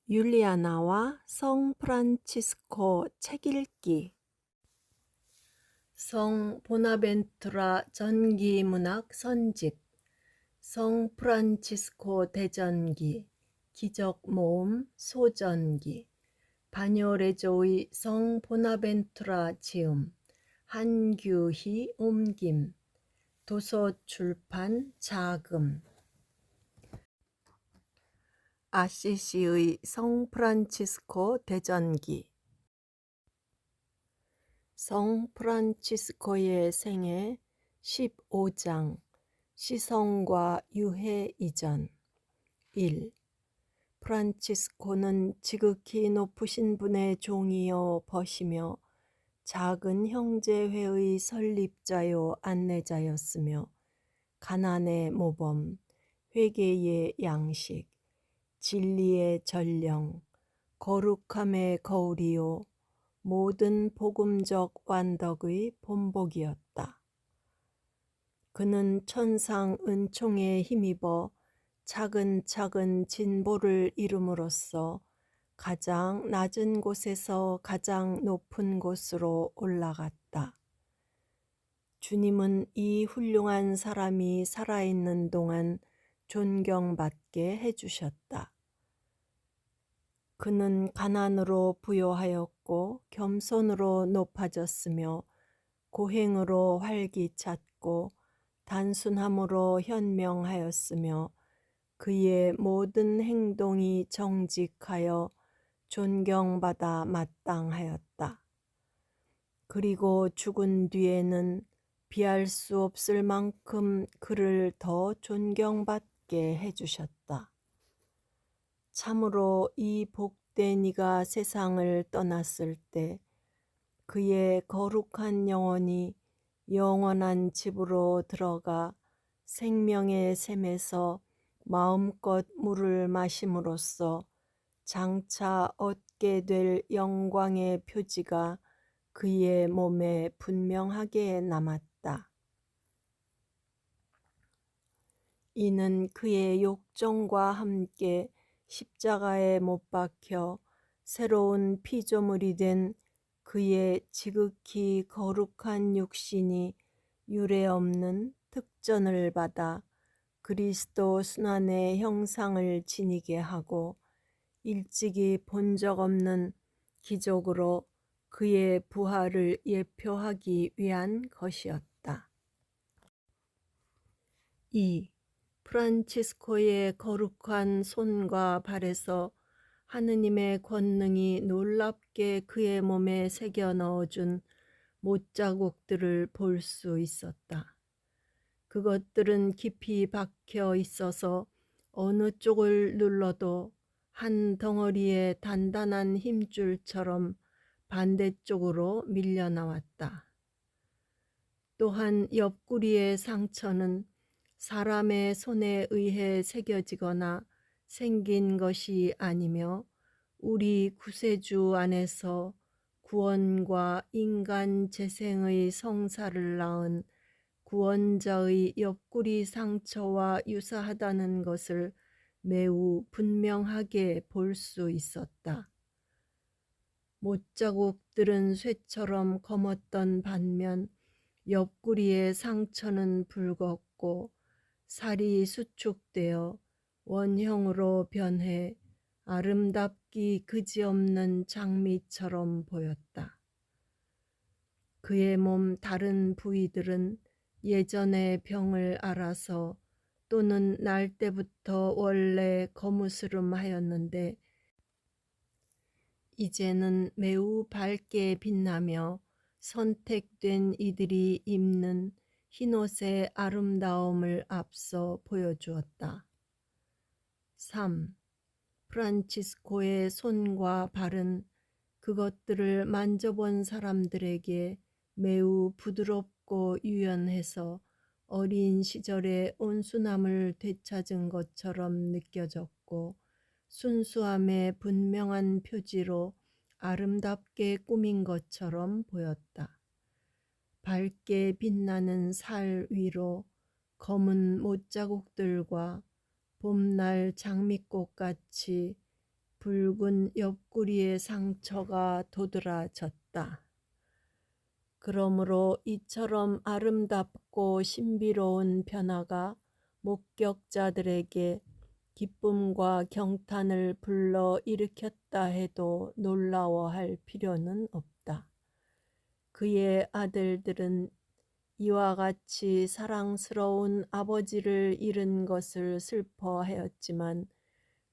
율리아나와 성 프란치스코 책 읽기. 성 보나벤투라 전기문학 선집, 성 프란치스코 대전기, 기적모음 소전기, 바뇨레조의 성 보나벤투라 지음, 한규희 옮김, 도서출판 자금. 아시시의 성 프란치스코 대전기. 성 프란치스코의 생애 15장 시성과 유해 이전. 1. 프란치스코는 지극히 높으신 분의 종이요 버시며 작은 형제회의 설립자요 안내자였으며 가난의 모범, 회개의 양식, 진리의 전령, 거룩함의 거울이요 모든 복음적 완덕의 본복이었다. 그는 천상 은총에 힘입어 차근차근 진보를 이룸으로써 가장 낮은 곳에서 가장 높은 곳으로 올라갔다. 주님은 이 훌륭한 사람이 살아있는 동안 존경받게 해주셨다. 그는 가난으로 부요하였고 겸손으로 높아졌으며 고행으로 활기찼고 단순함으로 현명하였으며 그의 모든 행동이 정직하여 존경받아 마땅하였다. 그리고 죽은 뒤에는 비할 수 없을 만큼 그를 더 존경받게 해주셨다. 참으로 이 복된 이가 세상을 떠났을 때 그의 거룩한 영혼이 영원한 집으로 들어가 생명의 샘에서 마음껏 물을 마심으로써 장차 얻게 될 영광의 표지가 그의 몸에 분명하게 남았다. 이는 그의 욕정과 함께 십자가에 못 박혀 새로운 피조물이 된 그의 지극히 거룩한 육신이 유례없는 특전을 받아 그리스도 순환의 형상을 지니게 하고 일찍이 본 적 없는 기적으로 그의 부활을 예표하기 위한 것이었다. 2. 프란치스코의 거룩한 손과 발에서 하느님의 권능이 놀랍게 그의 몸에 새겨 넣어준 못자국들을 볼 수 있었다. 그것들은 깊이 박혀 있어서 어느 쪽을 눌러도 한 덩어리의 단단한 힘줄처럼 반대쪽으로 밀려나왔다. 또한 옆구리의 상처는 사람의 손에 의해 새겨지거나 생긴 것이 아니며 우리 구세주 안에서 구원과 인간 재생의 성사를 낳은 구원자의 옆구리 상처와 유사하다는 것을 매우 분명하게 볼 수 있었다. 못자국들은 쇠처럼 검었던 반면 옆구리의 상처는 붉었고 살이 수축되어 원형으로 변해 아름답기 그지없는 장미처럼 보였다. 그의 몸 다른 부위들은 예전의 병을 앓아서 또는 날 때부터 원래 거무스름하였는데 이제는 매우 밝게 빛나며 선택된 이들이 입는 흰옷의 아름다움을 앞서 보여주었다. 3. 프란치스코의 손과 발은 그것들을 만져본 사람들에게 매우 부드럽고 유연해서 어린 시절의 온순함을 되찾은 것처럼 느껴졌고 순수함의 분명한 표지로 아름답게 꾸민 것처럼 보였다. 밝게 빛나는 살 위로 검은 못자국들과 봄날 장미꽃같이 붉은 옆구리의 상처가 도드라졌다. 그러므로 이처럼 아름답고 신비로운 변화가 목격자들에게 기쁨과 경탄을 불러 일으켰다 해도 놀라워할 필요는 없다. 그의 아들들은 이와 같이 사랑스러운 아버지를 잃은 것을 슬퍼하였지만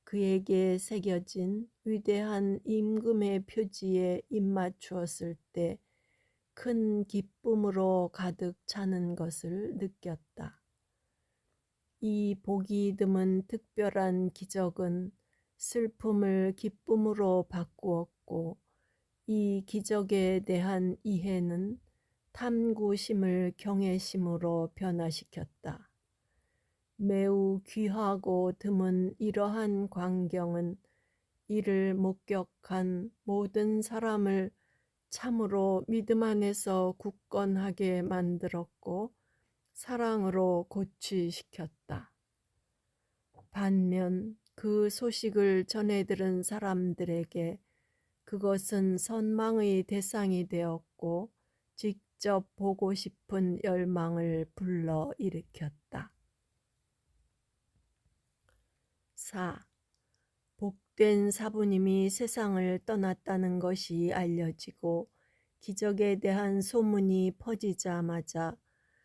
그에게 새겨진 위대한 임금의 표지에 입맞추었을 때 큰 기쁨으로 가득 차는 것을 느꼈다. 이 보기 드문 특별한 기적은 슬픔을 기쁨으로 바꾸었고 이 기적에 대한 이해는 탐구심을 경외심으로 변화시켰다. 매우 귀하고 드문 이러한 광경은 이를 목격한 모든 사람을 참으로 믿음 안에서 굳건하게 만들었고 사랑으로 고취시켰다. 반면 그 소식을 전해들은 사람들에게 그것은 선망의 대상이 되었고 직접 보고 싶은 열망을 불러일으켰다. 4. 복된 사부님이 세상을 떠났다는 것이 알려지고 기적에 대한 소문이 퍼지자마자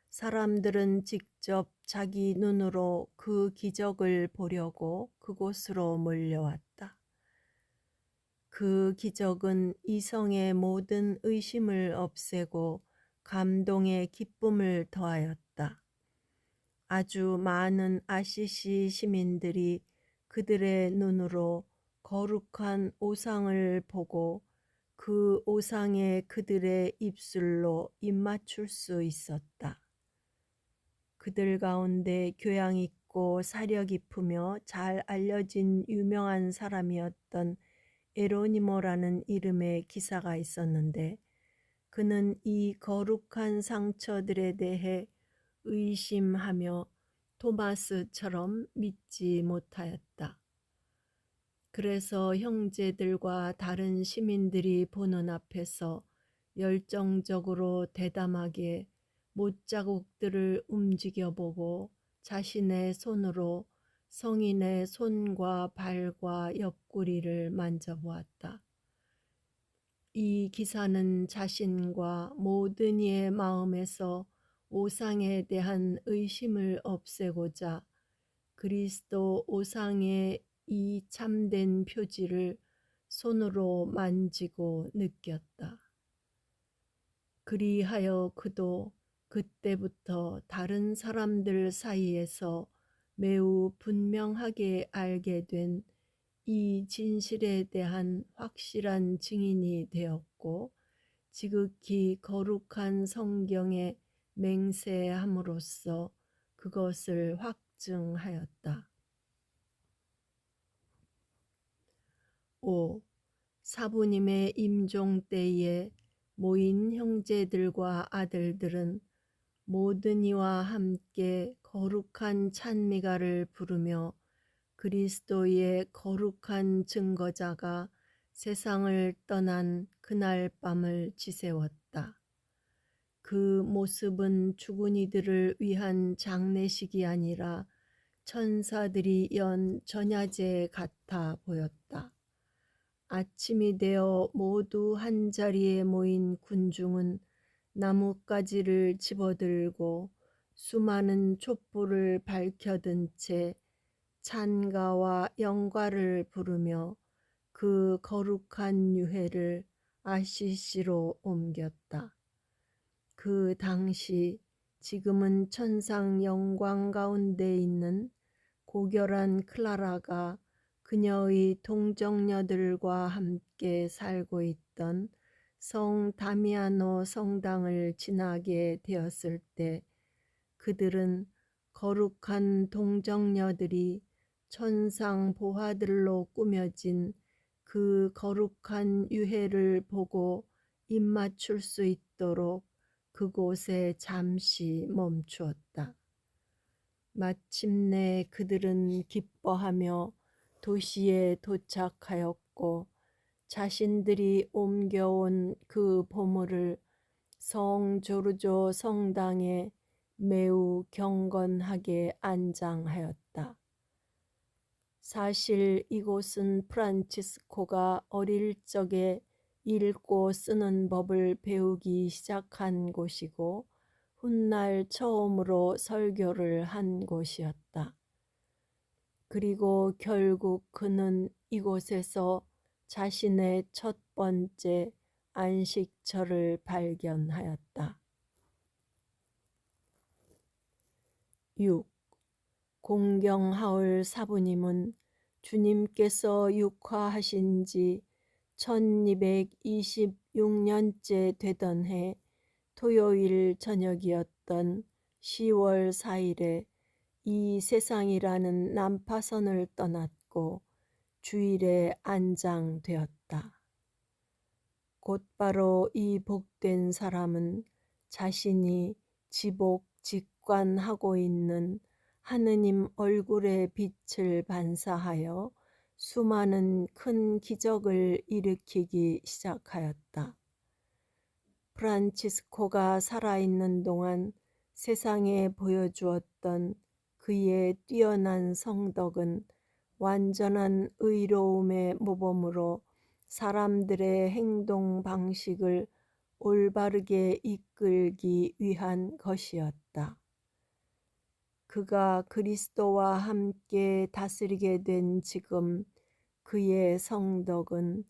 사람들은 직접 자기 눈으로 그 기적을 보려고 그곳으로 몰려왔다. 그 기적은 이성의 모든 의심을 없애고 감동의 기쁨을 더하였다. 아주 많은 아시시 시민들이 그들의 눈으로 거룩한 오상을 보고 그 오상에 그들의 입술로 입맞출 수 있었다. 그들 가운데 교양 있고 사려 깊으며 잘 알려진 유명한 사람이었던 에로니모라는 이름의 기사가 있었는데 그는 이 거룩한 상처들에 대해 의심하며 토마스처럼 믿지 못하였다. 그래서 형제들과 다른 시민들이 보는 앞에서 열정적으로 대담하게 못자국들을 움직여보고 자신의 손으로 성인의 손과 발과 옆구리를 만져보았다. 이 기사는 자신과 모든 이의 마음에서 오상에 대한 의심을 없애고자 그리스도 오상의 이 참된 표지를 손으로 만지고 느꼈다. 그리하여 그도 그때부터 다른 사람들 사이에서 매우 분명하게 알게 된 이 진실에 대한 확실한 증인이 되었고 지극히 거룩한 성경에 맹세함으로써 그것을 확증하였다. 5. 사부님의 임종 때에 모인 형제들과 아들들은 모든 이와 함께 거룩한 찬미가를 부르며 그리스도의 거룩한 증거자가 세상을 떠난 그날 밤을 지새웠다. 그 모습은 죽은 이들을 위한 장례식이 아니라 천사들이 연 전야제 같아 보였다. 아침이 되어 모두 한자리에 모인 군중은 나뭇가지를 집어들고 수많은 촛불을 밝혀든 채 찬가와 영가를 부르며 그 거룩한 유해를 아시시로 옮겼다. 그 당시 지금은 천상 영광 가운데 있는 고결한 클라라가 그녀의 동정녀들과 함께 살고 있던 성 다미아노 성당을 지나게 되었을 때 그들은 거룩한 동정녀들이 천상 보화들로 꾸며진 그 거룩한 유해를 보고 입맞출 수 있도록 그곳에 잠시 멈추었다. 마침내 그들은 기뻐하며 도시에 도착하였고 자신들이 옮겨온 그 보물을 성 조르조 성당에 매우 경건하게 안장하였다. 사실 이곳은 프란치스코가 어릴 적에 읽고 쓰는 법을 배우기 시작한 곳이고 훗날 처음으로 설교를 한 곳이었다. 그리고 결국 그는 이곳에서 자신의 첫 번째 안식처를 발견하였다. 6. 공경하올 사부님은 주님께서 육화하신 지 1226년째 되던 해 토요일 저녁이었던 10월 4일에 이 세상이라는 난파선을 떠났고 주일에 안장되었다. 곧바로 이 복된 사람은 자신이 지복 직관하고 있는 하느님 얼굴의 빛을 반사하여 수많은 큰 기적을 일으키기 시작하였다. 프란치스코가 살아있는 동안 세상에 보여주었던 그의 뛰어난 성덕은 완전한 의로움의 모범으로 사람들의 행동 방식을 올바르게 이끌기 위한 것이었다. 그가 그리스도와 함께 다스리게 된 지금 그의 성덕은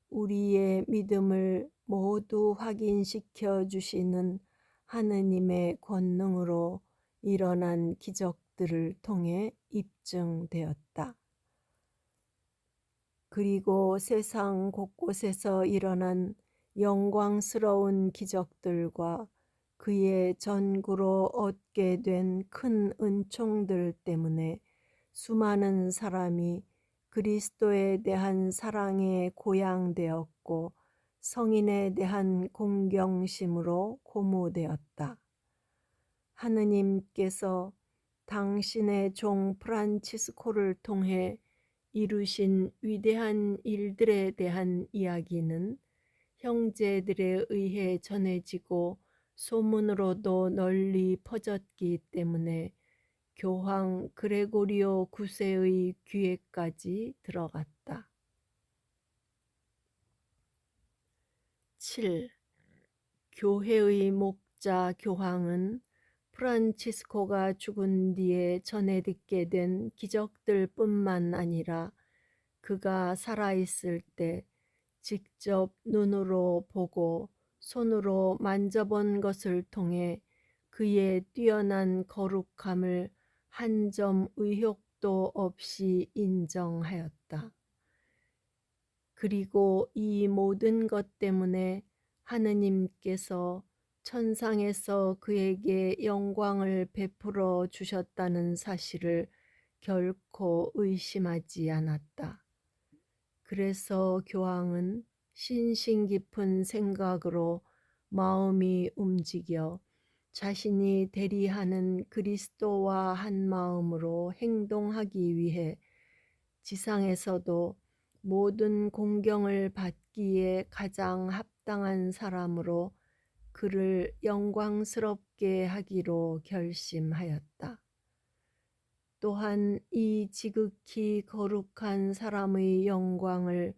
우리의 믿음을 모두 확인시켜 주시는 하느님의 권능으로 일어난 기적들을 통해 입증되었다. 그리고 세상 곳곳에서 일어난 영광스러운 기적들과 그의 전구로 얻게 된 큰 은총들 때문에 수많은 사람이 그리스도에 대한 사랑에 고양되었고 성인에 대한 공경심으로 고무되었다. 하느님께서 당신의 종 프란치스코를 통해 이루신 위대한 일들에 대한 이야기는 형제들에 의해 전해지고 소문으로도 널리 퍼졌기 때문에 교황 그레고리오 9세의 귀에까지 들어갔다. 7. 교회의 목자 교황은 프란치스코가 죽은 뒤에 전해 듣게 된 기적들 뿐만 아니라 그가 살아있을 때 직접 눈으로 보고 손으로 만져본 것을 통해 그의 뛰어난 거룩함을 한 점 의혹도 없이 인정하였다. 그리고 이 모든 것 때문에 하느님께서 천상에서 그에게 영광을 베풀어 주셨다는 사실을 결코 의심하지 않았다. 그래서 교황은 신심 깊은 생각으로 마음이 움직여 자신이 대리하는 그리스도와 한 마음으로 행동하기 위해 지상에서도 모든 공경을 받기에 가장 합당한 사람으로 그를 영광스럽게 하기로 결심하였다. 또한 이 지극히 거룩한 사람의 영광을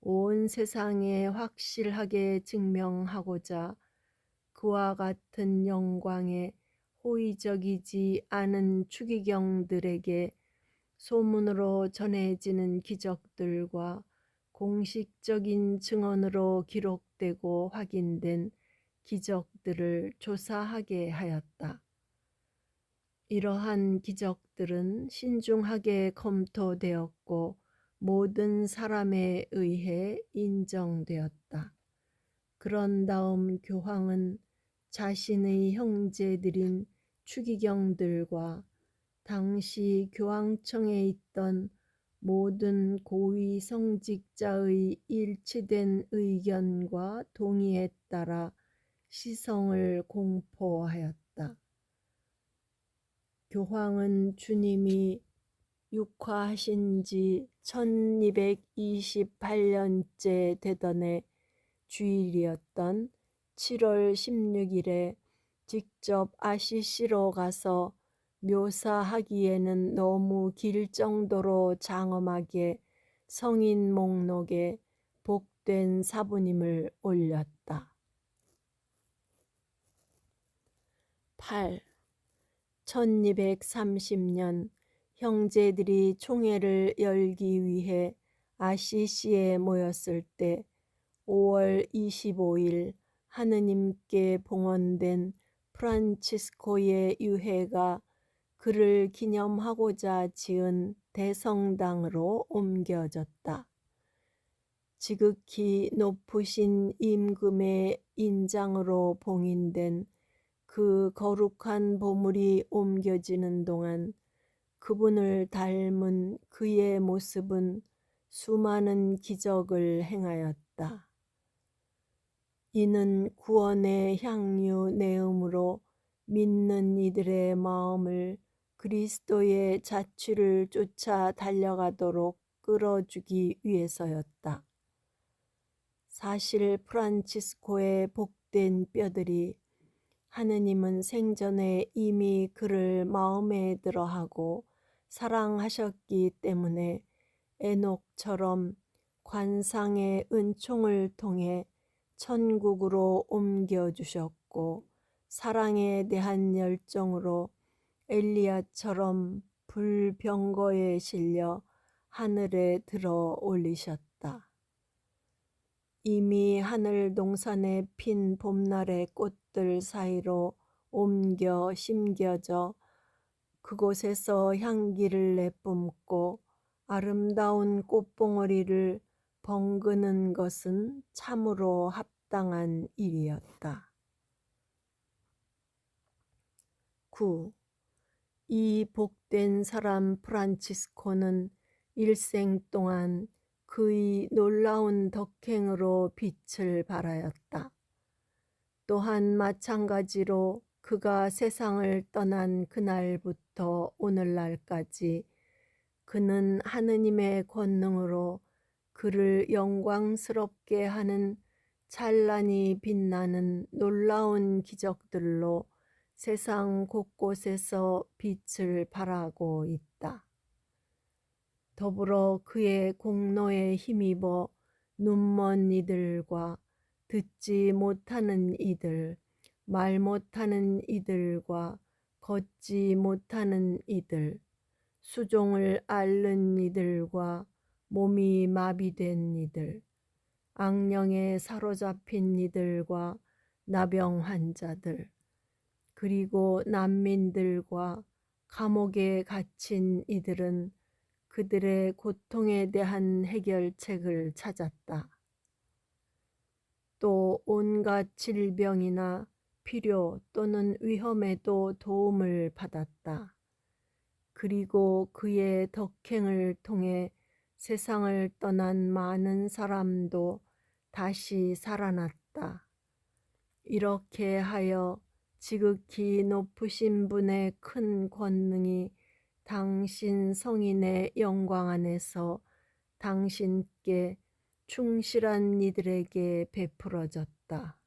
온 세상에 확실하게 증명하고자 그와 같은 영광에 호의적이지 않은 추기경들에게 소문으로 전해지는 기적들과 공식적인 증언으로 기록되고 확인된 기적들을 조사하게 하였다. 이러한 기적들은 신중하게 검토되었고 모든 사람에 의해 인정되었다. 그런 다음 교황은 자신의 형제들인 추기경들과 당시 교황청에 있던 모든 고위 성직자의 일치된 의견과 동의에 따라 시성을 공포하였다. 교황은 주님이 육화하신 지 1228년째 되던 해 주일이었던 7월 16일에 직접 아시시로 가서 묘사하기에는 너무 길 정도로 장엄하게 성인 목록에 복된 사부님을 올렸다. 8. 1230년 형제들이 총회를 열기 위해 아시시에 모였을 때 5월 25일 하느님께 봉헌된 프란치스코의 유해가 그를 기념하고자 지은 대성당으로 옮겨졌다. 지극히 높으신 임금의 인장으로 봉인된 그 거룩한 보물이 옮겨지는 동안 그분을 닮은 그의 모습은 수많은 기적을 행하였다. 이는 구원의 향유 내음으로 믿는 이들의 마음을 그리스도의 자취를 쫓아 달려가도록 끌어주기 위해서였다. 사실 프란치스코의 복된 뼈들이 하느님은 생전에 이미 그를 마음에 들어하고 사랑하셨기 때문에 에녹처럼 관상의 은총을 통해 천국으로 옮겨주셨고 사랑에 대한 열정으로 엘리야처럼 불병거에 실려 하늘에 들어 올리셨다. 이미 하늘 동산에 핀 봄날의 꽃들 사이로 옮겨 심겨져 그곳에서 향기를 내뿜고 아름다운 꽃봉오리를 벙그는 것은 참으로 합당한 일이었다. 9. 이 복된 사람 프란치스코는 일생 동안 그의 놀라운 덕행으로 빛을 발하였다. 또한 마찬가지로 그가 세상을 떠난 그날부터 오늘날까지 그는 하느님의 권능으로 그를 영광스럽게 하는 찬란히 빛나는 놀라운 기적들로 세상 곳곳에서 빛을 발하고 있다. 더불어 그의 공로에 힘입어 눈먼 이들과 듣지 못하는 이들, 말 못하는 이들과 걷지 못하는 이들, 수종을 앓는 이들과 몸이 마비된 이들, 악령에 사로잡힌 이들과 나병 환자들, 그리고 난민들과 감옥에 갇힌 이들은 그들의 고통에 대한 해결책을 찾았다. 또 온갖 질병이나 필요 또는 위험에도 도움을 받았다. 그리고 그의 덕행을 통해 세상을 떠난 많은 사람도 다시 살아났다. 이렇게 하여 지극히 높으신 분의 큰 권능이 당신 성인의 영광 안에서 당신께 충실한 이들에게 베풀어졌다.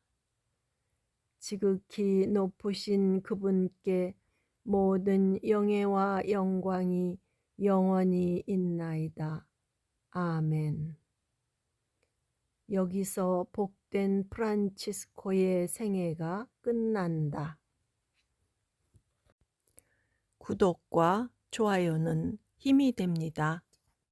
지극히 높으신 그분께 모든 영예와 영광이 영원히 있나이다. 아멘. 여기서 복된 프란치스코의 생애가 끝난다. 구독과 좋아요는 힘이 됩니다.